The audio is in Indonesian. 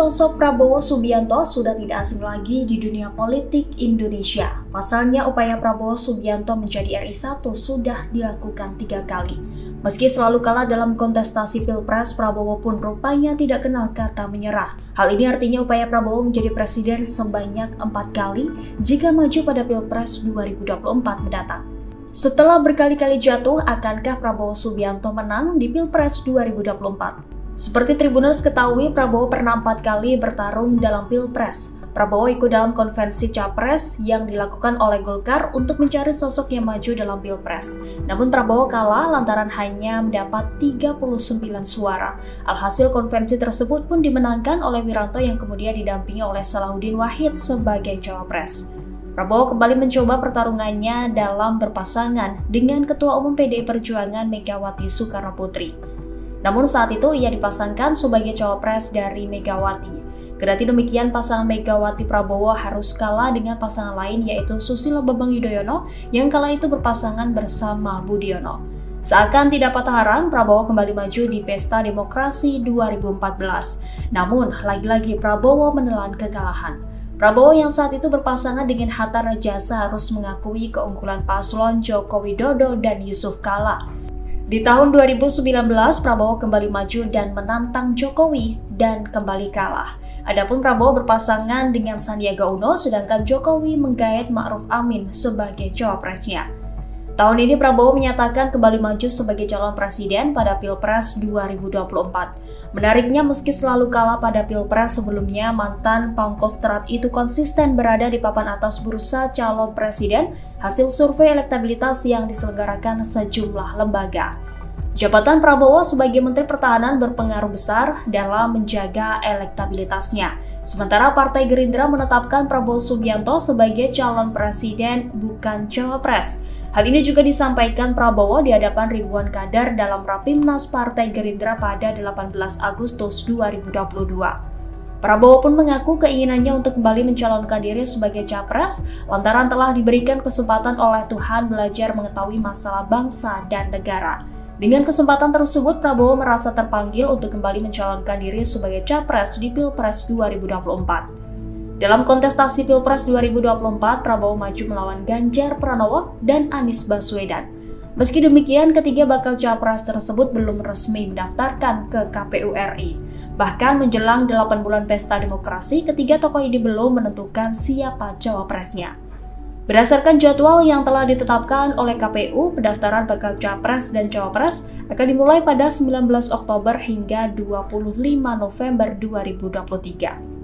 Sosok Prabowo Subianto sudah tidak asing lagi di dunia politik Indonesia. Pasalnya, upaya Prabowo Subianto menjadi RI 1 sudah dilakukan 3 kali. Meski selalu kalah dalam kontestasi Pilpres, Prabowo pun rupanya tidak kenal kata menyerah. Hal ini artinya upaya Prabowo menjadi presiden sebanyak 4 kali jika maju pada Pilpres 2024 mendatang. Setelah berkali-kali jatuh, akankah Prabowo Subianto menang di Pilpres 2024? Seperti Tribuners ketahui, Prabowo pernah 4 kali bertarung dalam Pilpres. Prabowo ikut dalam konvensi Capres yang dilakukan oleh Golkar untuk mencari sosok yang maju dalam Pilpres. Namun Prabowo kalah lantaran hanya mendapat 39 suara. Alhasil konvensi tersebut pun dimenangkan oleh Wiranto yang kemudian didampingi oleh Salahuddin Wahid sebagai cawapres. Prabowo kembali mencoba pertarungannya dalam berpasangan dengan Ketua Umum PDI Perjuangan Megawati Soekarnoputri. Namun saat itu ia dipasangkan sebagai cawapres dari Megawati. Kendati demikian, pasangan Megawati Prabowo harus kalah dengan pasangan lain yaitu Susilo Bambang Yudhoyono yang kala itu berpasangan bersama Budiono. Seakan tidak patah arang, Prabowo kembali maju di Pesta Demokrasi 2014. Namun, lagi-lagi Prabowo menelan kekalahan. Prabowo yang saat itu berpasangan dengan Hatta Rajasa harus mengakui keunggulan paslon Joko Widodo dan Yusuf Kala. Di tahun 2019, Prabowo kembali maju dan menantang Jokowi dan kembali kalah. Adapun Prabowo berpasangan dengan Sandiaga Uno, sedangkan Jokowi menggait Ma'ruf Amin sebagai cawapresnya. Tahun ini Prabowo menyatakan kembali maju sebagai calon presiden pada Pilpres 2024. Menariknya, meski selalu kalah pada Pilpres sebelumnya, mantan Pangkostrat itu konsisten berada di papan atas bursa calon presiden hasil survei elektabilitas yang diselenggarakan sejumlah lembaga. Jabatan Prabowo sebagai Menteri Pertahanan berpengaruh besar dalam menjaga elektabilitasnya. Sementara Partai Gerindra menetapkan Prabowo Subianto sebagai calon presiden bukan cawapres. Hal ini juga disampaikan Prabowo di hadapan ribuan kader dalam Rapimnas Partai Gerindra pada 18 Agustus 2022. Prabowo pun mengaku keinginannya untuk kembali mencalonkan diri sebagai capres lantaran telah diberikan kesempatan oleh Tuhan belajar mengetahui masalah bangsa dan negara. Dengan kesempatan tersebut, Prabowo merasa terpanggil untuk kembali mencalonkan diri sebagai capres di Pilpres 2024. Dalam kontestasi Pilpres 2024, Prabowo maju melawan Ganjar Pranowo dan Anies Baswedan. Meski demikian, ketiga bakal capres tersebut belum resmi mendaftarkan ke KPU RI. Bahkan menjelang 8 bulan pesta demokrasi, ketiga tokoh ini belum menentukan siapa cawapresnya. Berdasarkan jadwal yang telah ditetapkan oleh KPU, pendaftaran bakal capres dan cawapres akan dimulai pada 19 Oktober hingga 25 November 2023.